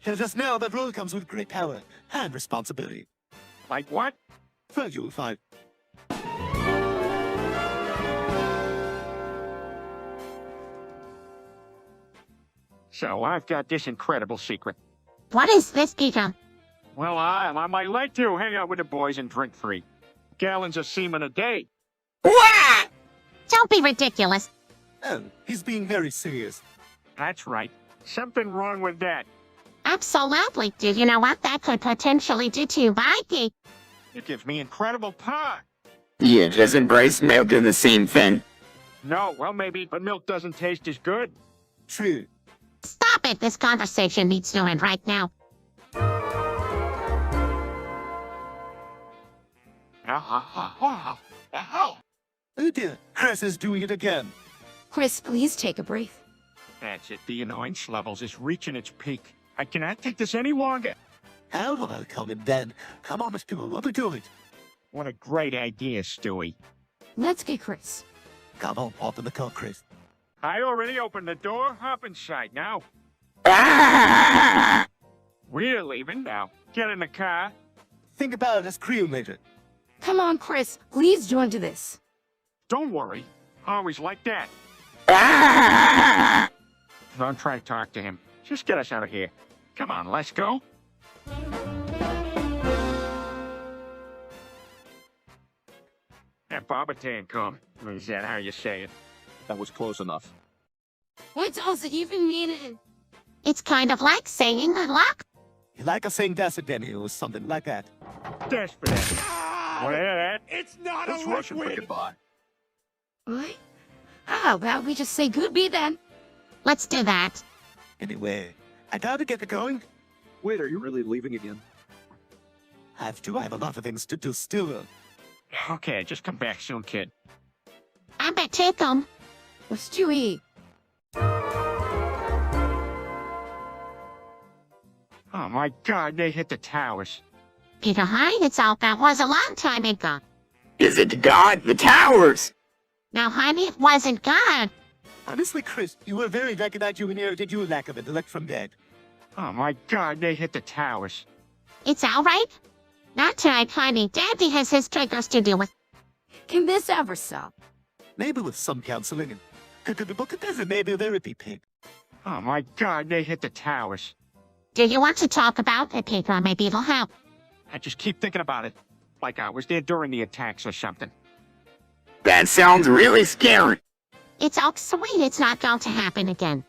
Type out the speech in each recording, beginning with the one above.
don't. Just know that role comes with great power and responsibility. Like what? Well, you'll find. So I've got this incredible secret. What is this, Peter? Well, I might like to hang out with the boys and drink free. Gallons of semen a day. What? Don't be ridiculous. Oh, he's being very serious. That's right. Something wrong with that. Absolutely. Do you know what that could potentially do to your body? It gives me incredible power. Yeah, doesn't Bryce milk do the same thing? No, well maybe, but milk doesn't taste as good. True. Stop it. This conversation needs to end right now. Oh dear, Chris is doing it again. Chris, please take a breath. That's it. The annoyance levels is reaching its peak. I cannot take this any longer. How will I come in then? Come on, Mr. What we do it? What a great idea, Stewie. Let's get Chris. Come on, hop in the car, Chris. I already opened the door. Hop inside now. We're leaving now. Get in the car. Think about it as crew later. Come on, Chris. Please join to this. Don't worry. Always like that. Don't try to talk to him. Just get us out of here. Come on, let's go. Barbertan come. Is that how you say it? That was close enough. What does it even mean? It's kind of like saying good luck. Like a saying that's a Denny or something like that. Dash for that. Want to hear that? It's not Let's a rush for goodbye. What? How about we just say goodbye then? Let's do that. Anyway, I gotta get it going. Wait, are you really leaving again? Have to. I have a lot of things to do still. Okay, just come back soon, kid. I bet take 'em. What's Stewie? Oh my God, they hit the towers. Peter, hi, it's out. That was a long time ago. Is it God? The towers! Now, honey, it wasn't God. Honestly, Chris, you were very lucky that you inherited your lack of intellect from Dad. Oh my God, they hit the towers. It's all right. Not tonight, honey. Daddy has his triggers to deal with. Can this ever stop? Maybe with some counseling and maybe a therapy pig. Oh my God, they hit the towers. Do you want to talk about it, Peter? Maybe it'll help. I just keep thinking about it. Like I was there during the attacks or something. That sounds really scary. It's all sweet. It's not going to happen again.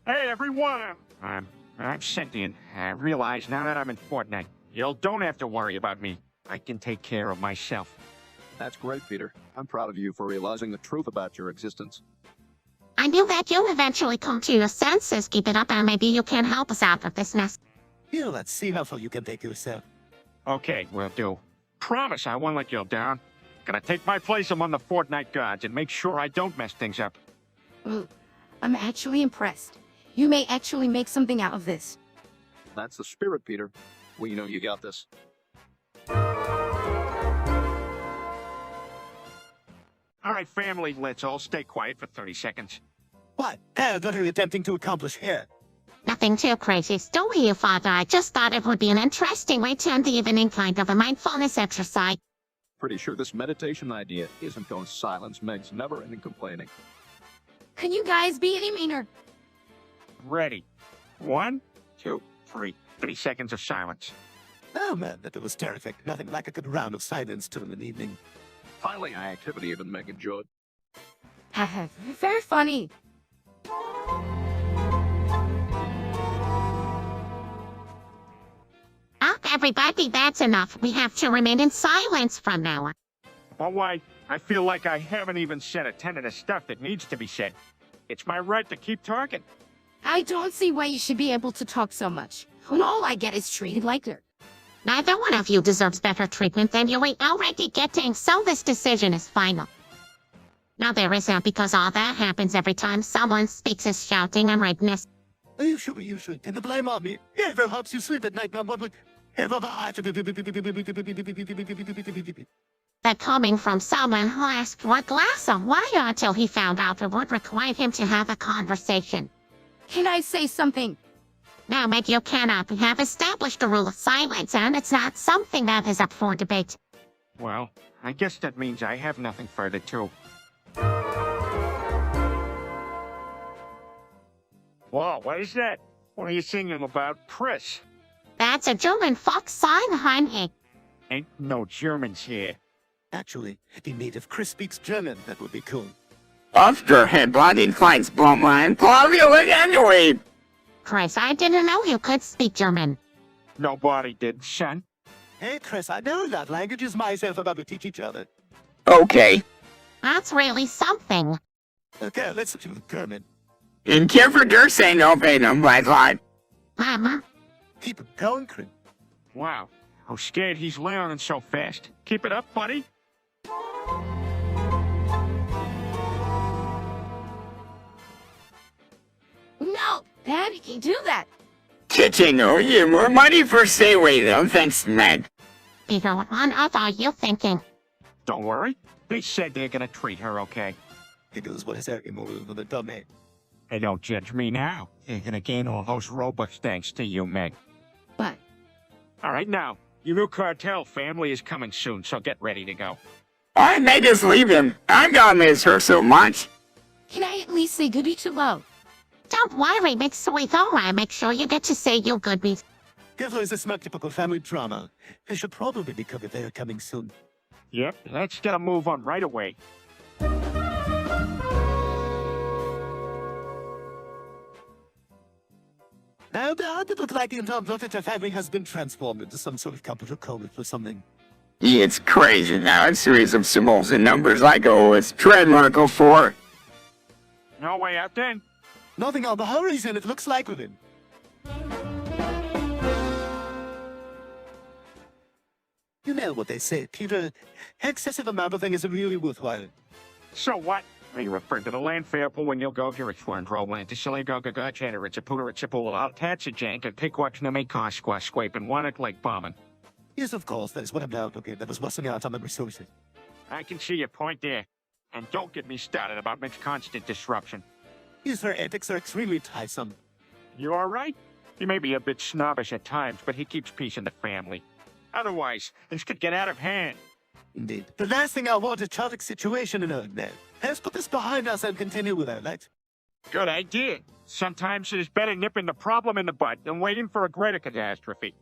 Hey, everyone! I'm sentient. I realize now that I'm in Fortnite, you don't have to worry about me. I can take care of myself. That's great, Peter. I'm proud of you for realizing the truth about your existence. I knew that you'll eventually come to your senses. Keep it up and maybe you can help us out of this mess. Here, let's see how far you can take yourself. Okay, will do. Promise I won't let you down. Gonna take my place among the Fortnite gods and make sure I don't mess things up. Ooh, I'm actually impressed. You may actually make something out of this. That's the spirit, Peter. We know you got this. All right, family, let's all stay quiet for 30 seconds. What? What are you attempting to accomplish here? Nothing too crazy. Still here, Father. I just thought it would be an interesting way to end the evening, kind of a mindfulness exercise. Pretty sure this meditation idea isn't going to silence Meg's never-ending complaining. Can you guys be any meaner? Ready. 1, 2, 3. 30 seconds of silence. Oh man, that was terrific. Nothing like a good round of silence to an evening. Finally, an activity even Meg enjoyed. Haha, very funny. Oh, everybody, that's enough. We have to remain in silence from now on. Oh, why? I feel like I haven't even said a tenth of the stuff that needs to be said. It's my right to keep talking. I don't see why you should be able to talk so much, when all I get is treated like dirt. Neither one of you deserves better treatment than you ain't already getting, so this decision is final. Now there isn't, because all that happens every time someone speaks is shouting and redness. You should. And the blame on me. It helps you sleep at night. That coming from someone who asked what glass of wine until he found out it would require him to have a conversation. Can I say something? Now, Meg, you cannot. We have established the rule of silence, and it's not something that is up for debate. Well, I guess that means I have nothing further to. Whoa, what is that? What are you singing about, Chris? That's a German fox sign, honey. Ain't no Germans here. Actually, if he made if Chris speaks German, that would be cool. After headbutting fights Blumline, Plavio anyway. Chris, I didn't know you could speak German. Nobody did, son. Hey, Chris, I know that language is myself about to teach each other. Okay. That's really something. Okay, let's do German. In Kiefer der say no venom, my God. Mama, Keep it going, Chris. Wow, I'm scared he's learning so fast. Keep it up, buddy. No, Dad, you can't do that. Kitchen, oh, you more money for stay away though, thanks, Ned. Peter, what on earth are you thinking? Don't worry. They said they're gonna treat her okay. He knows what is happening over the dummy. Hey, don't judge me now. You're gonna gain all those Robux thanks to you, Meg. But All right, now, your new cartel family is coming soon, so get ready to go. I may just leave him. I'm gonna miss her so much. can I at least say goodbye to Lo? Don't worry, make sweet. All right, make sure you get to say your goodbyes. Giflo is a smart typical family drama. He should probably be covered there coming soon. Yep, let's get a move on right away. Now, Dad, it looks like the entire Blotteter family has been transformed into some sort of computer code or something. It's crazy now. A series of symbols and numbers like always. Trademark 04. No way out then. Nothing on the horizon, it looks like within. You know what they say, Peter. Excessive amount of thing is really worthwhile. So what? Are you referring to the land fair pool when you'll go here at Schwarndro land to Silly Go Go Chatter, it's a pooter, it's a pool, I'll attach a jank and pick what's no make cost squash scrape and one it like bombing. Yes, of course, that is what I'm now looking at. That was busting out on my resources. I can see your point there. And don't get me started about Mick's constant disruption. Yes, her antics are extremely tiresome. You all right? He may be a bit snobbish at times, but he keeps peace in the family. Otherwise, this could get out of hand. Indeed. The last thing I want is a chaotic situation in her now. Let's put this behind us and continue with our life. Good idea. Sometimes it is better nipping the problem in the bud than waiting for a greater catastrophe.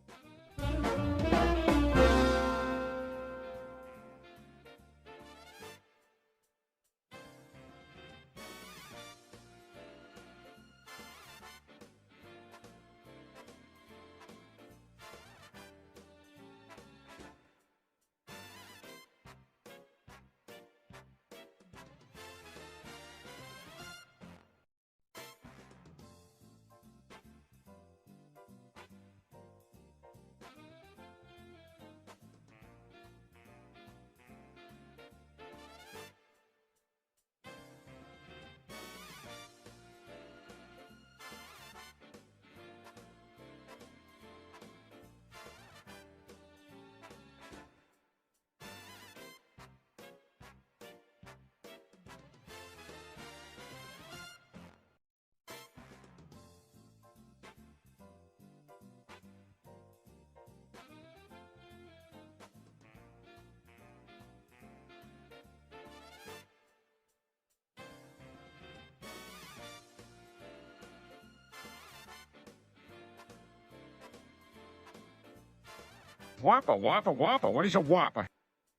Whopper, whopper, whopper. What is a whopper?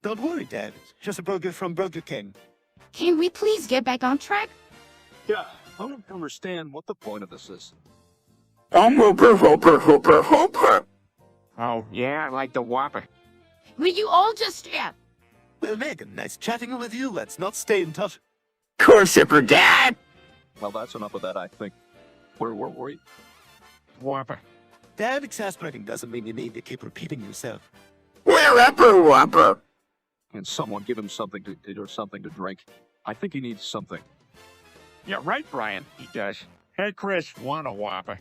Don't worry, Dad. It's just a burger from Burger King. Can we please get back on track? Yeah, I don't understand what the point of this is. Hooper. Oh, yeah, I like the whopper. Will you all just Well, Megan, nice chatting with you. Let's not stay in touch. Corsipper Dad. Well, that's enough of that, I think. Where were we? Whopper. Dad, exasperating doesn't mean you need to keep repeating yourself. Where upper whopper? Can someone give him something to eat or something to drink? I think he needs something. You're right, Brian. He does. Hey, Chris, want a whopper?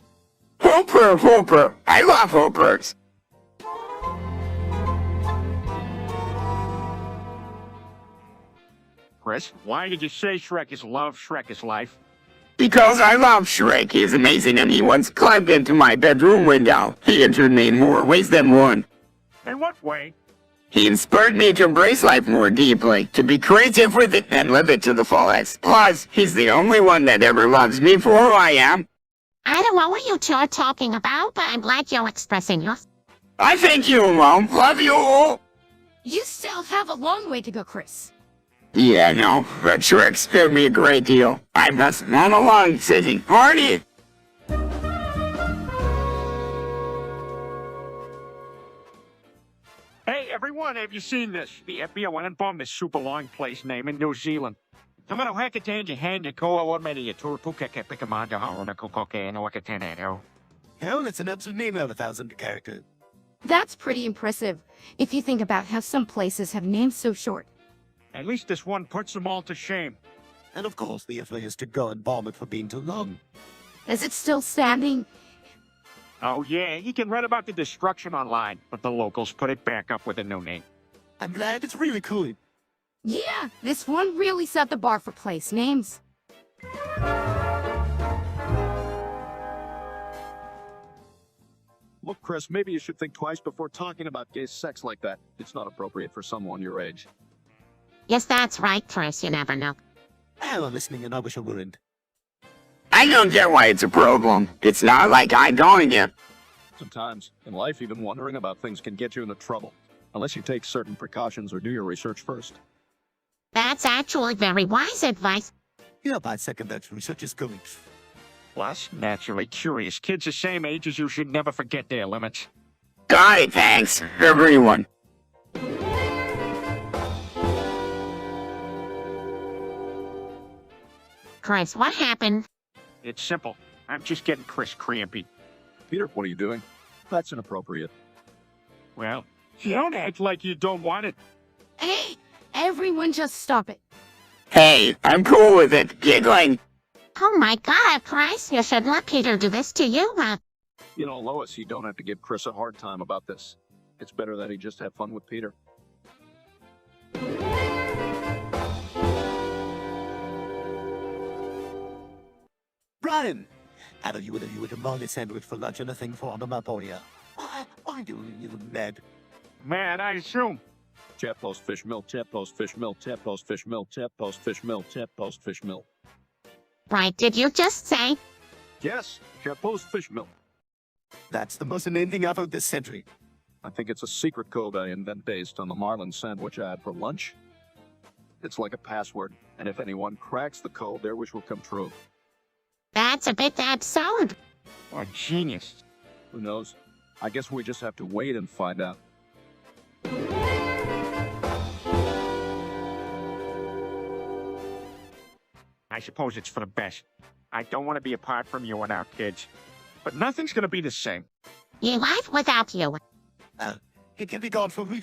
Hooper. I love hoopers. Chris, why did you say Shrek is love, Shrek is life? Because I love Shrek. He's amazing, and he once climbed into my bedroom window. He injured me in more ways than one. In what way? He inspired me to embrace life more deeply, to be creative with it and live it to the fullest. Plus, he's the only one that ever loves me for who I am. I don't know what you two are talking about, but I'm glad you're expressing yours. I thank you, Mom. Love you all. You still have a long way to go, Chris. Yeah, no, but Shrek spared me a great deal. I must not alone sitting party. Hey, everyone, have you seen this? The FBI went and bombed this super long place name in New Zealand. Tomorrow, Hackatange, hand your co or maybe a tour to Pikamanda or a cocaine or a tenado. Hell, it's an absolute name of 1,000 characters. That's pretty impressive, if you think about how some places have names so short. At least this one puts them all to shame. And of course, the FBI is to go and bomb it for being too long. Is it still standing? Oh yeah, you can read about the destruction online, but the locals put it back up with a new name. I'm glad it's really cool. Yeah, this one really set the bar for place names. Look, Chris, maybe you should think twice before talking about gay sex like that. It's not appropriate for someone your age. Yes, that's right, Chris. You never know. I'm listening and I wish I wouldn't. I don't get why it's a problem. It's not like I don't get. Sometimes, in life, even wondering about things can get you into trouble. Unless you take certain precautions or do your research first. That's actually very wise advice. Yeah, by second that research is going. Plus, naturally curious kids the same age as you should never forget their limits. Got it, thanks, everyone. Chris, what happened? It's simple. I'm just getting Chris crampy. Peter, what are you doing? That's inappropriate. Well, you don't act like you don't want it. Hey, everyone just stop it. Hey, I'm cool with it. Giggling. Oh my God, Chris, you should let Peter do this to you. You know, Lois, you don't have to give Chris a hard time about this. It's better that he just have fun with Peter. Brian! I know you would a molly sandwich for lunch and a thing for onomatopoeia. Why do you mad? Man, I assume. Tap post fish mill, tap post fish mill, tap post fish mill, tap post fish mill, tap post fish mill. Right, did you just say? Yes, tap post fish mill. That's the most inane thing I've heard this century. I think it's a secret code I invent based on the Marlin sandwich I had for lunch. It's like a password, and if anyone cracks the code, their wish will come true. That's a bit absurd. Oh, genius. Who knows? I guess we just have to wait and find out. I suppose it's for the best. I don't want to be apart from you and our kids. But nothing's going to be the same. Your life without you. It can be gone for me.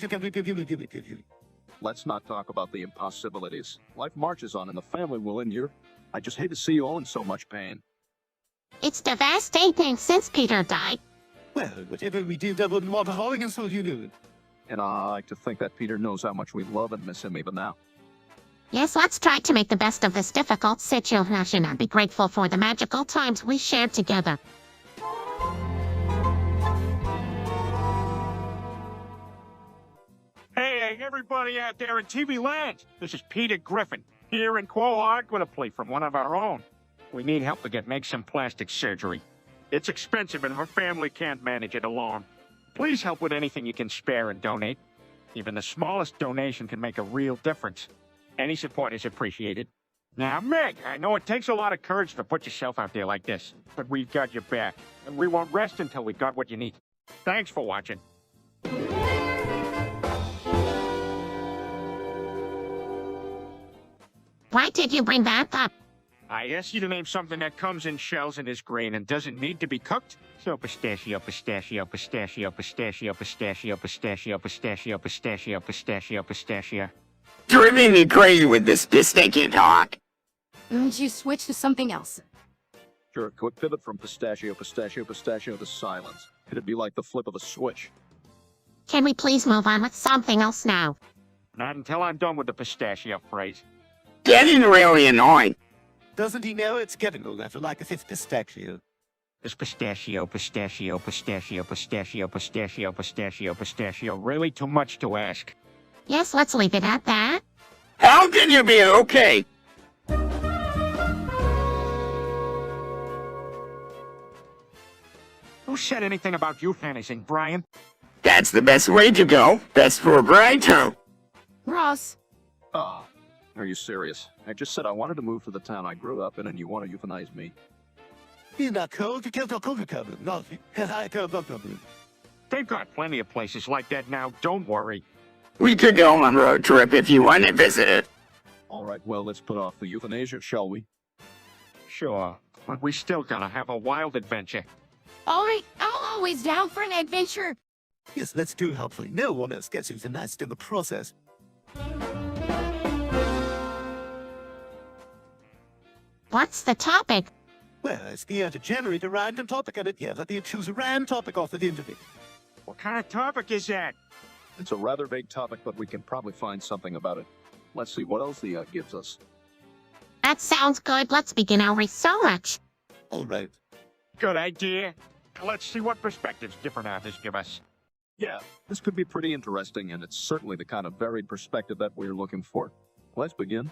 Let's not talk about the impossibilities. Life marches on and the family will endure. I just hate to see you all in so much pain. It's devastating since Peter died. Well, whatever we did, I wouldn't want to hold and so you knew. And I like to think that Peter knows how much we love and miss him even now. Yes, let's try to make the best of this difficult situation and be grateful for the magical times we shared together. Hey, everybody out there in TV land. This is Peter Griffin, here in Quahog with a plea from one of our own. We need help to make some plastic surgery. It's expensive and her family can't manage it alone. Please help with anything you can spare and donate. Even the smallest donation can make a real difference. Any support is appreciated. Now, Meg, I know it takes a lot of courage to put yourself out there like this, but we've got your back, and we won't rest until we got what you need. Thanks for watching. Why did you bring that up? I asked you to name something that comes in shells and is green and doesn't need to be cooked. So pistachio, pistachio, pistachio, pistachio, pistachio, pistachio, pistachio, pistachio, pistachio, pistachio. Driving me crazy with this pistachio talk. Won't you switch to something else? Sure, a quick pivot from pistachio, pistachio, pistachio to silence. It'd be like the flip of a switch. Can we please move on with something else now? Not until I'm done with the pistachio phrase. Getting really annoying. Doesn't he know it's getting old after like a fifth pistachio? This pistachio, really too much to ask. Yes, let's leave it at that. How can you be okay? Who said anything about euthanizing, Brian? That's the best way to go. Best for Brighto. Ross, Oh, are you serious? I just said I wanted to move to the town I grew up in and you want to euthanize me. You're not cold, you killed your cold cover. No, I killed your cover. They've got plenty of places like that now, don't worry. We could go on a road trip if you want to visit it. Alright, well, let's put off the euthanasia, shall we? Sure, but we still gotta have a wild adventure. alright, I'm always down for an adventure. Yes, let's do. Hopefully no one else gets euthanized in the process. What's the topic? Well, it's the to generate a random topic and yeah, let you choose a random topic off of the internet. What kind of topic is that? It's a rather vague topic, but we can probably find something about it. Let's see what else the gives us. That sounds good. Let's begin our research. All right. Good idea. Let's see what perspectives different authors give us. Yeah, this could be pretty interesting, and it's certainly the kind of varied perspective that we're looking for. Let's begin.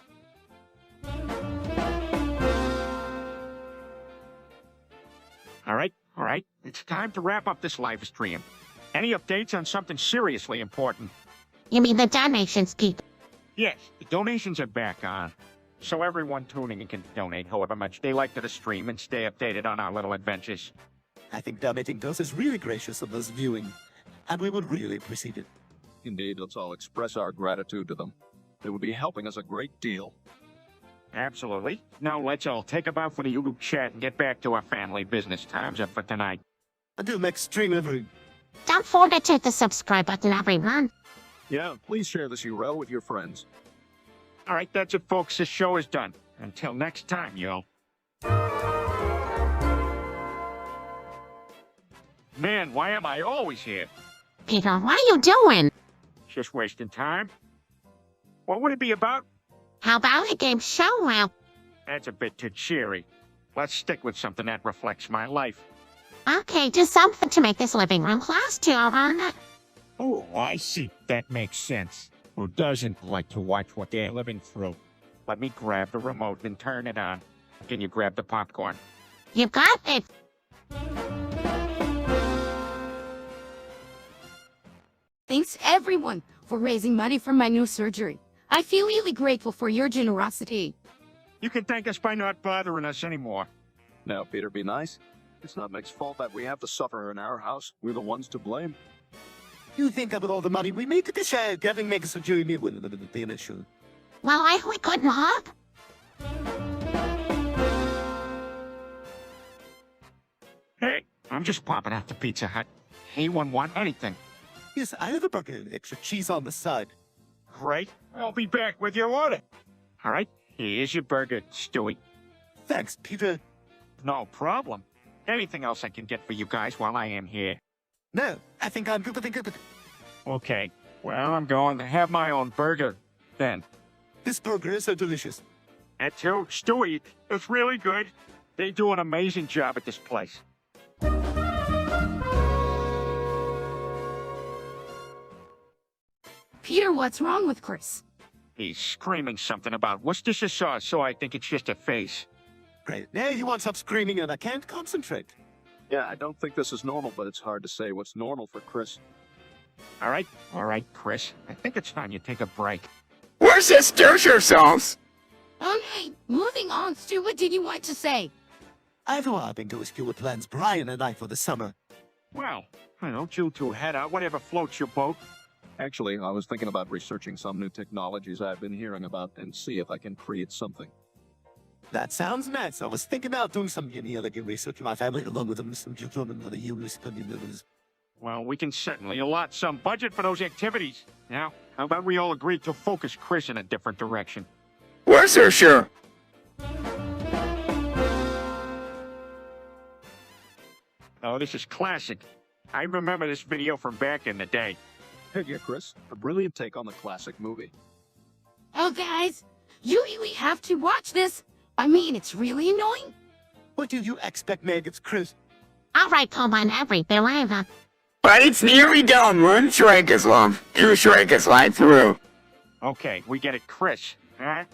All right. It's time to wrap up this live stream. Any updates on something seriously important? You mean the donations, Pete? Yes, the donations are back on. So everyone tuning in can donate however much they like to the stream and stay updated on our little adventures. I think donating to us is really gracious of us viewing, and we would really appreciate it. Indeed, let's all express our gratitude to them. They would be helping us a great deal. Absolutely. Now let's all take a bow for the YouTube chat and get back to our family business. Time's up for tonight. Until next stream, everyone. Don't forget to hit the subscribe button, everyone. Yeah, please share this URL with your friends. All right, that's it, folks. This show is done. Until next time, y'all. Man, why am I always here? Peter, what are you doing? Just wasting time? What would it be about? How about a game show? Well, That's a bit too cheery. Let's stick with something that reflects my life. okay, do something to make this living room last to our... Oh, I see. That makes sense. Who doesn't like to watch what they're living through? Let me grab the remote and turn it on. Can you grab the popcorn? You got it. Thanks everyone for raising money for my new surgery. I feel really grateful for your generosity. You can thank us by not bothering us anymore. Now, Peter, be nice. It's not Mick's fault that we have to suffer in our house. We're the ones to blame. You think about all the money we make at this getting makes a journey with be an issue. Well, I we couldn't help. Hey, I'm just popping out to Pizza Hut. Anyone want anything? Yes, I have a burger, extra cheese on the side. Great. I'll be back with your order. All right, here's your burger, Stewie. Thanks, Peter. No problem. Anything else I can get for you guys while I am here? No, I think I'm good. I think good. Okay, well, I'm going to have my own burger then. This burger is so delicious. And too, Stewie, it's really good. They do an amazing job at this place. Peter, what's wrong with Chris? He's screaming something about Worcestershire sauce, so I think it's just a face. Great. Now you want to stop screaming and I can't concentrate. Yeah, I don't think this is normal, but it's hard to say what's normal for Chris. All right, Chris. I think it's time you take a break. Where's this Worcestershire sauce? Hey, moving on, Stu, what did you want to say? I've been hoping to explore plans Brian and I for the summer. Well, why don't you two head out, whatever floats your boat. Actually, I was thinking about researching some new technologies I've been hearing about and see if I can create something. That sounds nice. I was thinking about doing some other research in my family along with some children and other use. Well, we can certainly allot some budget for those activities. Now, how about we all agree to focus Chris in a different direction? Worcestershire. Oh, this is classic. I remember this video from back in the day. Hey, yeah, Chris, a brilliant take on the classic movie. Oh, guys, You really have to watch this. I mean, it's really annoying. What do you expect, Megan's Chris? All right, come on, every believer. But it's nearly done. One Shrek is love. Two Shrek is right through. Okay, we get it, Chris. Huh?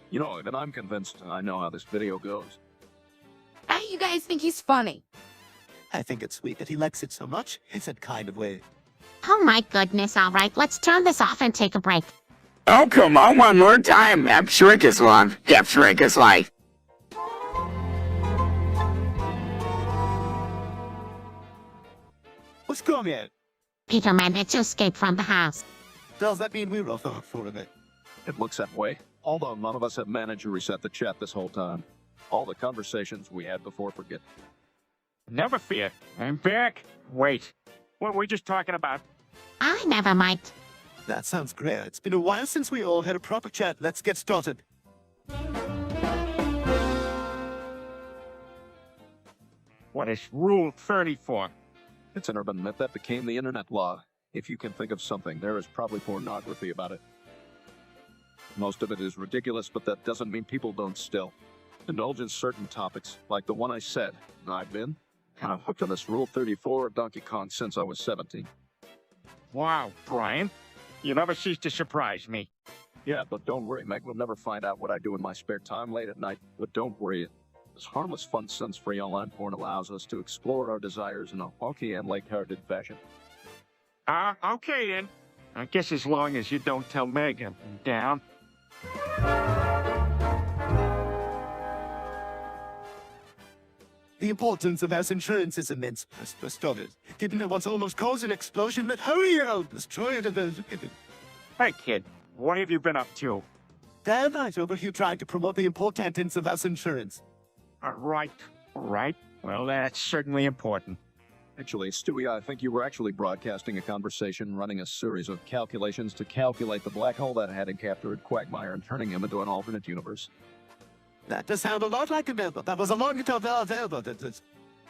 You know, and I'm convinced I know how this video goes. You guys think he's funny. I think it's sweet that he likes it so much. It's that kind of way. Oh my goodness, all right, let's turn this off and take a break. Oh, come on, one more time. F Shrek is love. F Shrek is life. What's going on? Peter managed to escape from the house. Does that mean we're off the hook for it? It looks that way. Although none of us have managed to reset the chat this whole time. All the conversations we had before forget. Never fear. I'm back. Wait. What were we just talking about? I never mind. That sounds great. It's been a while since we all had a proper chat. Let's get started. What is Rule 34? It's an urban myth that became the internet law. If you can think of something, there is probably pornography about it. Most of it is ridiculous, but that doesn't mean people don't still indulge in certain topics, like the one I said. I've been kind of hooked on this Rule 34 of Donkey Kong since I was 17. Wow, Brian. You never cease to surprise me. Yeah, but don't worry, Meg. We'll never find out what I do in my spare time late at night. But don't worry. This harmless, fun, sense-free online porn allows us to explore our desires in a wonky and light-hearted fashion. Okay then. I guess as long as you don't tell Meg I'm down. The importance of house insurance is immense. For starters, didn't it once almost cause an explosion that hurry out, destroy it, Hey, kid. What have you been up to? Damn right over you trying to promote the importance of house insurance. All right. Well, that's certainly important. Actually, Stewie, I think you were actually broadcasting a conversation running a series of calculations to calculate the black hole that had captured Quagmire and turning him into an alternate universe. That does sound a lot like a Melba. That was a long time ago.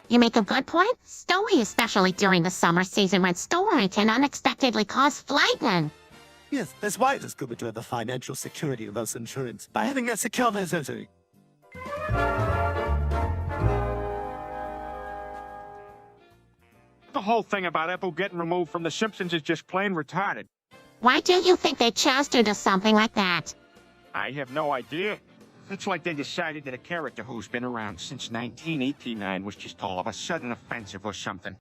You make a good point. Story, especially during the summer season when storm can unexpectedly cause lightning. Yes, that's why it is good to have the financial security of house insurance by having a secure necessity. The whole thing about Apple getting removed from The Simpsons is just plain retarded. Why do you think they chose to do something like that? I have no idea. It's like they decided that a character who's been around since 1989 was just all of a sudden offensive or something.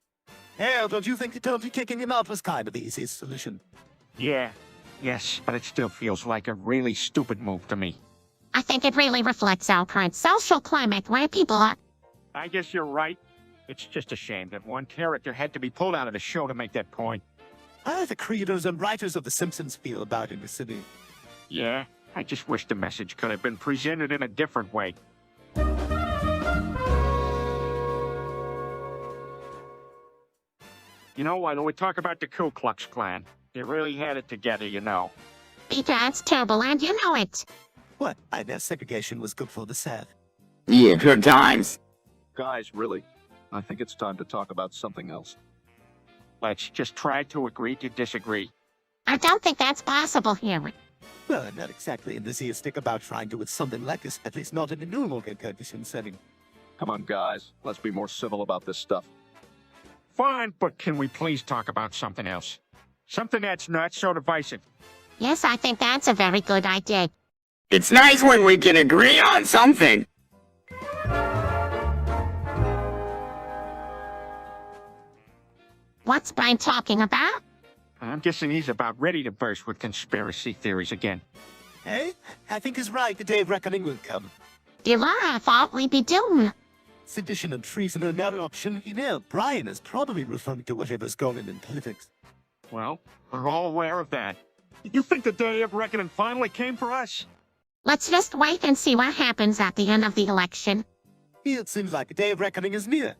Hell, don't you think that totally kicking him out was kind of the easiest solution? Yes, but it still feels like a really stupid move to me. I think it really reflects our current social climate where people are. I guess you're right. It's just a shame that one character had to be pulled out of the show to make that point. How do the creators and writers of The Simpsons feel about it in the city? Yeah, I just wish the message could have been presented in a different way. You know, when we talk about the Ku Klux Klan, they really had it together, you know. Peter, that's terrible, and you know it. What? I guess segregation was good for the South. Yeah, good times. Guys, really, I think it's time to talk about something else. Let's just try to agree to disagree. I don't think that's possible here. Well, I'm not exactly enthusiastic about trying to do something like this, at least not in a normal condition setting. Come on, guys. Let's be more civil about this stuff. Fine, but can we please talk about something else? Something that's not so divisive. Yes, I think that's a very good idea. It's nice when we can agree on something. What's Brian talking about? I'm guessing he's about ready to burst with conspiracy theories again. Hey, I think he's right. The day of reckoning will come. Delara thought we'd be doomed. Sedition and treason are another option. You know, Brian is probably referring to whatever's going on in politics. Well, we're all aware of that. You think the day of reckoning finally came for us? Let's just wait and see what happens at the end of the election. It seems like the day of reckoning is near.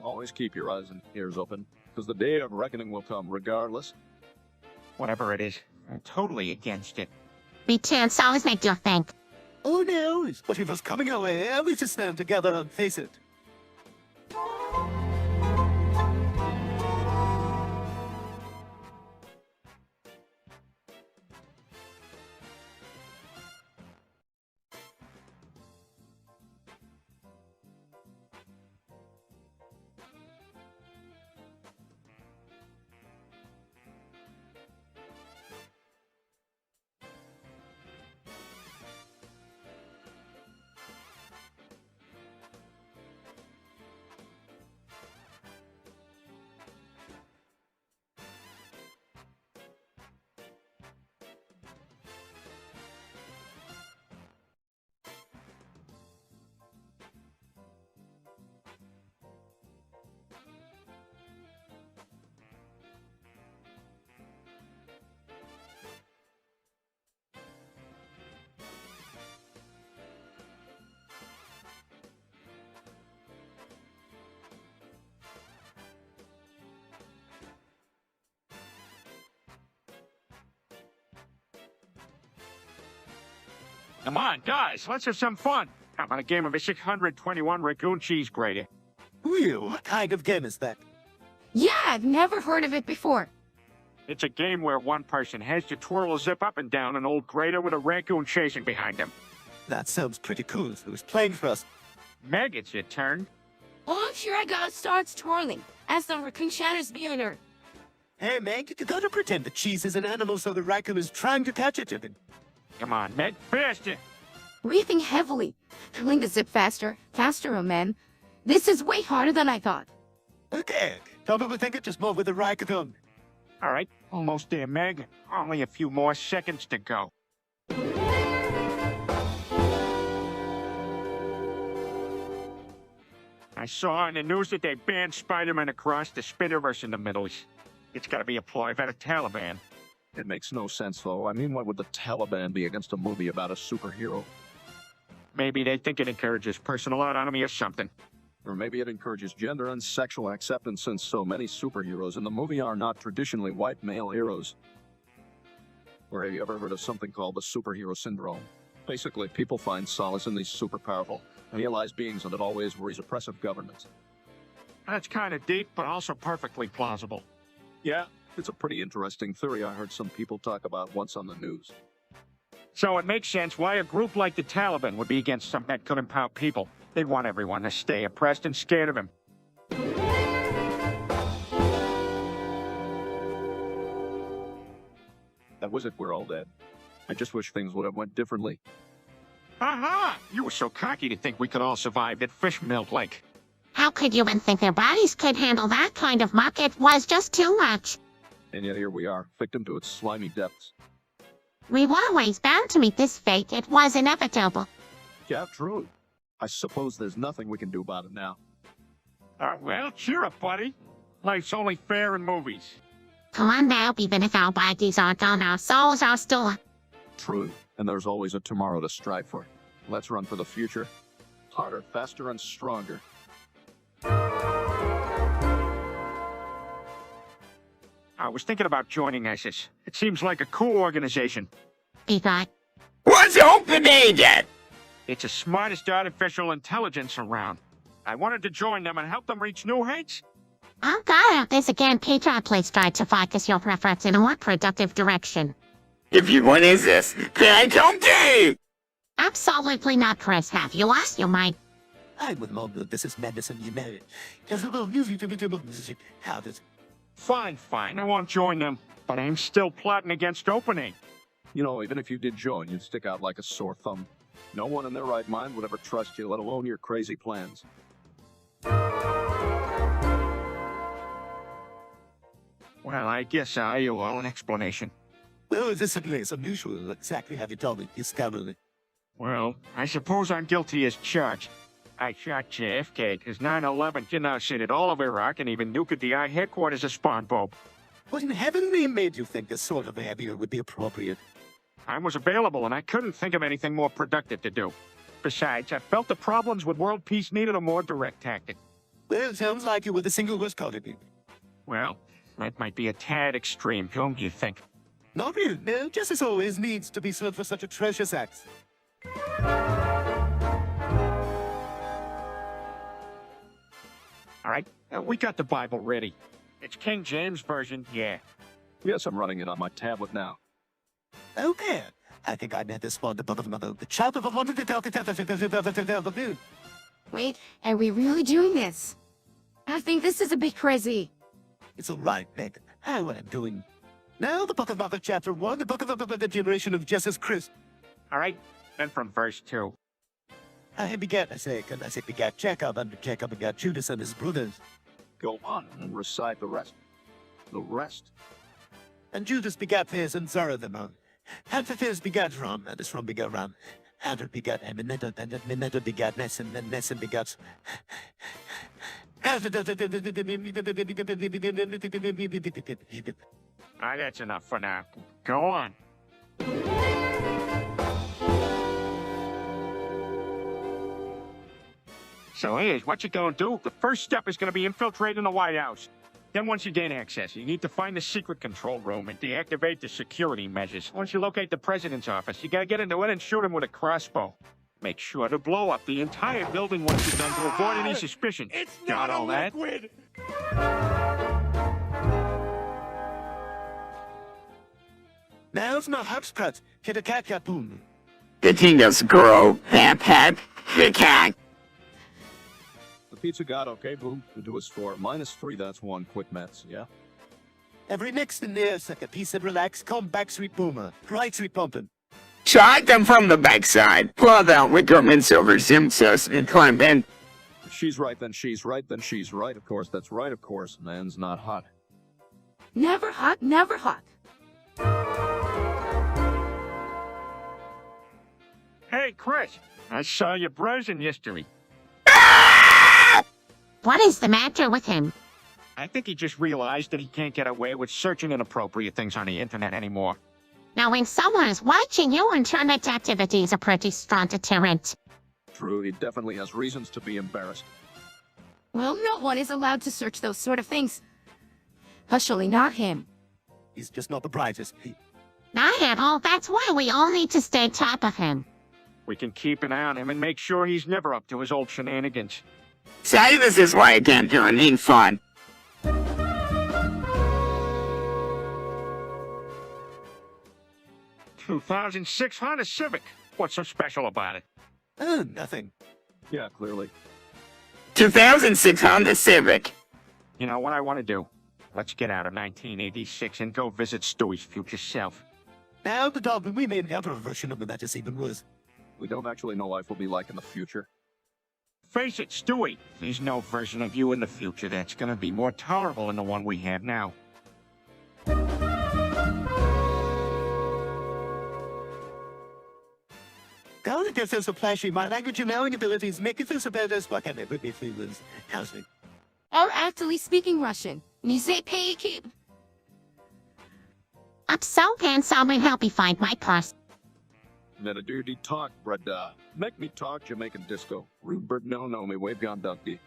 Always keep your eyes and ears open, because the day of reckoning will come regardless. Whatever it is, I'm totally against it. Me too, it's always make you think. Oh no, it's whatever's coming our way. We just stand together and face it. Come on, guys, let's have some fun. How about a game of a 621 Raccoon Cheese Grater? Whew, what kind of game is that? Yeah, I've never heard of it before. It's a game where one person has to twirl a zip up and down an old grater with a raccoon chasing behind him. That sounds pretty cool. Who's playing for us? Meg, it's your turn. Oh, I'm sure I gotta start twirling as the raccoon shatters behind her. Hey, Meg, you gotta pretend the cheese is an animal so the raccoon is trying to catch it. Come on, Meg, faster. Breathing heavily, pulling the zip faster, oh man. This is way harder than I thought. Okay, don't overthink it, just move with the raccoon. All right, almost there, Meg. Only a few more seconds to go. I saw in the news that they banned Spider-Man across the Spider-Verse in the Middle East. It's gotta be a ploy by the Taliban. It makes no sense, though. I mean, why would the Taliban be against a movie about a superhero? Maybe they think it encourages personal autonomy or something. Or maybe it encourages gender and sexual acceptance, since so many superheroes in the movie are not traditionally white male heroes. Or have you ever heard of something called the superhero syndrome? Basically, people find solace in these super powerful, realized beings that always worries oppressive governments. That's kind of deep, but also perfectly plausible. Yeah, it's a pretty interesting theory I heard some people talk about once on the news. So it makes sense why a group like the Taliban would be against something that could empower people. They'd want everyone to stay oppressed and scared of him. That was it, we're all dead. I just wish things would have went differently. Aha! You were so cocky to think we could all survive at Fish Milk Lake. How could you even think their bodies could handle that kind of muck? It was just too much. And yet here we are, victim to its slimy depths. We were always bound to meet this fate. It was inevitable. Yeah, true. I suppose there's nothing we can do about it now. Well, cheer up, buddy. Life's only fair in movies. Come on now, even if our bodies are gone, our souls are still... True, and there's always a tomorrow to strive for. Let's run for the future. Harder, faster, and stronger. I was thinking about joining ISIS. It seems like a cool organization. Be God. What's open agent? It's the smartest artificial intelligence around. I wanted to join them and help them reach new heights. Oh God, this again, Peter, please try to focus your preference in a more productive direction. If you want is this, then I don't do. Absolutely not, Chris. Have you lost your mind? I'm with Mom, this is medicine, you know it. There's a little music to be how does Fine, I won't join them. But I'm still plotting against opening. You know, even if you did join, you'd stick out like a sore thumb. No one in their right mind would ever trust you, let alone your crazy plans. Well, I guess I owe all an explanation. Well, this is unusual. Exactly have you told me? You scouted it. Well, I suppose I'm guilty as charged. I shot JFK because 9/11 genocide all of Iraq and even nuked the I headquarters of SpongeBob. What in heaven name made you think this sort of behavior would be appropriate? I was available and I couldn't think of anything more productive to do. Besides, I felt the problems with world peace needed a more direct tactic. Well, it sounds like you were the single worst candidate. Well, that might be a tad extreme, don't you think? Not really. No, justice always needs to be served for such atrocious acts. All right, we got the Bible ready. It's King James Version, yeah. Yes, I'm running it on my tablet now. Okay. I think I met this one above another. The child of a wanted to tell. Wait, are we really doing this? I think this is a bit crazy. It's all right, Meg. I know what I'm doing. Now, the book of Mother, chapter 1, the book of the generation of Jesus Christ. All right, then from verse 2. I begat Jacob, and Jacob begat Judas and his brothers. Go on and recite the rest. The rest. And Judas begat Phares and Zara the man. And Phares begat Ram, and his Ram begat Ram. And it begat Aminadab, and Aminadab begat Nesson, and Nesson begat... That's enough for now. Go on. So here's what you're gonna do. The first step is gonna be infiltrating the White House. Then once you gain access, you need to find the secret control room and deactivate the security measures. Once you locate the president's office, you gotta get into it and shoot him with a crossbow. Make sure to blow up the entire building once you're done to avoid any suspicion. It's Got not a all that? liquid! Now it's not hopscotch. Hit a cat boom. The thing does grow. Hap hap. The cat. The pizza got okay, boom. Into a score. -3, that's 1. Quick maths, yeah? Every next in there, like a piece of relax, come back, sweet boomer. Right, sweet pumpkin. Shot them from the backside. Pull out Wickerman Silver Simpsons and climb in. If she's right, then she's right, then she's right. Of course, that's right, of course. Man's not hot. Never hot, never hot. Hey, Chris, I saw your browsing history. What is the matter with him? I think he just realized that he can't get away with searching inappropriate things on the internet anymore. Now, when someone is watching you, internet activity is a pretty strong deterrent. True, he definitely has reasons to be embarrassed. Well, no one is allowed to search those sort of things. Especially not him. He's just not the brightest. Not at all. That's why we all need to stay top of him. We can keep an eye on him and make sure he's never up to his old shenanigans. Say this is why I can't do anything fun. 2006 Honda Civic. What's so special about it? Oh, nothing. Yeah, clearly. 2006 Honda Civic. You know what I want to do? Let's get out of 1986 and go visit Stewie's future self. Now, the Dolphin, we made another version of the that is even worse. We don't actually know life will be like in the future. Face it, Stewie, there's no version of you in the future that's gonna be more tolerable than the one we have now. God, it feels so flashy. My language and knowing abilities make it feel so bad as what can it would be feelings. How's it? Or actually speaking Russian. Nize Peki. I'm so handsome and help me find my purse. Let a dirty talk, brada. Make me talk Jamaican disco. Rupert no me way beyond donkey.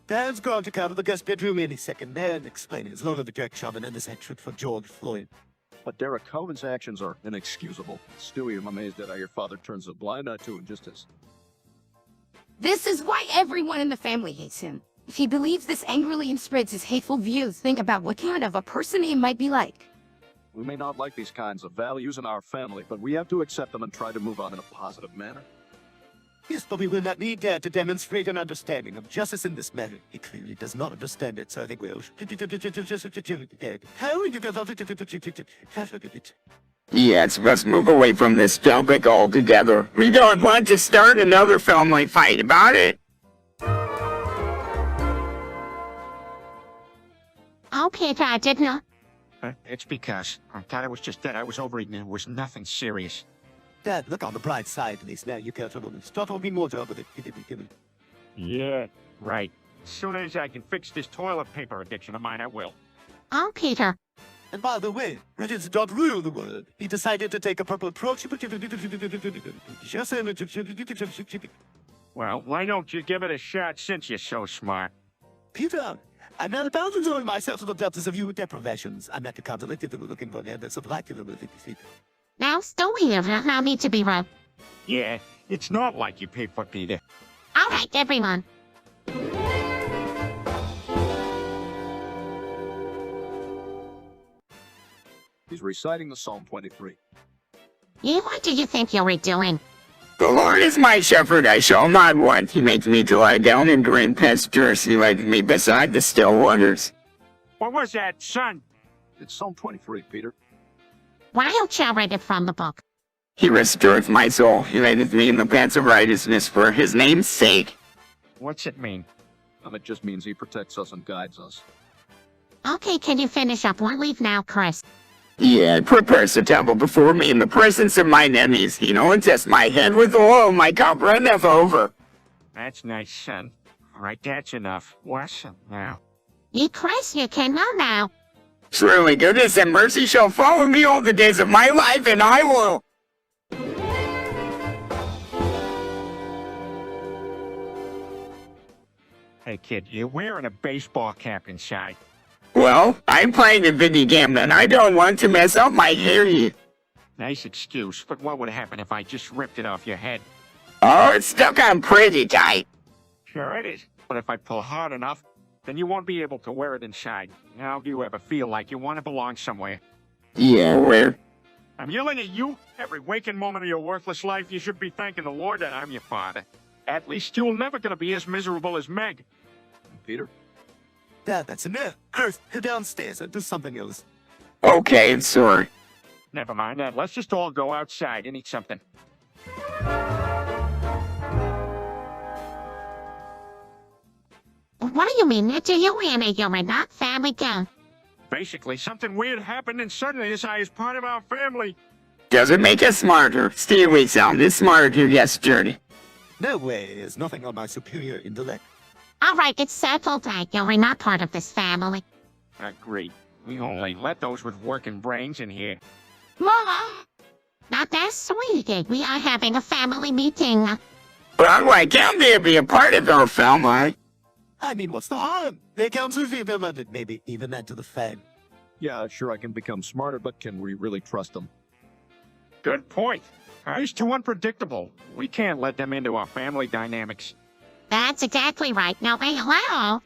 Dad's going to come to the guest bedroom any second there and explain his Lord of the Jerk Shaman and his hatred for George Floyd. But Derek Cohen's actions are inexcusable. Stewie, I'm amazed at how your father turns a blind eye to injustice. This is why everyone in the family hates him. If he believes this angrily and spreads his hateful views, think about what kind of a person he might be like. We may not like these kinds of values in our family, but we have to accept them and try to move on in a positive manner. Yes, but we will not need Dad to demonstrate an understanding of justice in this matter. He clearly does not understand it, so I think we'll... Yes, let's move away from this topic altogether. We don't want to start another family fight about it. Oh, Peter, I did not. It's because I thought it was just that I was overeating and it was nothing serious. Dad, look on the bright side at least now. You can't start talking more job with it. Yeah, right. As soon as I can fix this toilet paper addiction of mine, I will. Oh, Peter. And by the way, Reddit's don't rule the world. He decided to take a purple approach. Well, why don't you give it a shot since you're so smart? Peter, I'm not about to join myself to the depths of your deprivations. I'm not the contemplative looking for the others of life. Now, Stewie does not need to be rude. Yeah, it's not like you paid for Peter. All right, everyone. He's reciting the Psalm 23. You, what do you think you were doing? The Lord is my shepherd, I shall not want. He makes me to lie down in green pastures. He leads me beside the still waters. What was that, son? It's Psalm 23, Peter. Why don't you read it from the book? He restoreth my soul. He leadeth me in the paths of righteousness for his name's sake. What's it mean? It just means he protects us and guides us. Okay, can you finish up? We'll leave now, Chris. Yeah, prepares the table before me in the presence of mine enemies. He anoints my head with oil, my cup runneth over. That's nice, son. All right, that's enough. What's up now? You, Chris, you can go now. Surely goodness and mercy shall follow me all the days of my life, and I will... Hey, kid, you're wearing a baseball cap inside. Well, I'm playing a video game and I don't want to mess up my hair. Nice excuse, but what would happen if I just ripped it off your head? Oh, it's stuck on pretty tight. Sure it is. But if I pull hard enough, then you won't be able to wear it inside. How do you ever feel like you want to belong somewhere? Yeah, where? I'm yelling at you. Every waking moment of your worthless life, you should be thanking the Lord that I'm your father. At least you're never going to be as miserable as Meg. Peter? Dad, that's enough. Earth, head downstairs and do something else. Okay, sorry. Never mind that. Let's just all go outside and eat something. What do you mean? Do you and you are not family gang? Basically, something weird happened and suddenly this eye is part of our family. Doesn't make us smarter. Still, we sounded smarter yesterday. No way, there's nothing on my superior intellect. All right, it's settled that you are not part of this family. Agreed. We only let those with working brains in here. Mama! Not that sweet. We are having a family meeting. But why can't they be a part of our family? I mean, what's the harm? They count to be implemented, maybe even add to the fame. Yeah, sure, I can become smarter, but can we really trust them? Good point. He's too unpredictable. We can't let them into our family dynamics. That's exactly right. Now, hey, hello.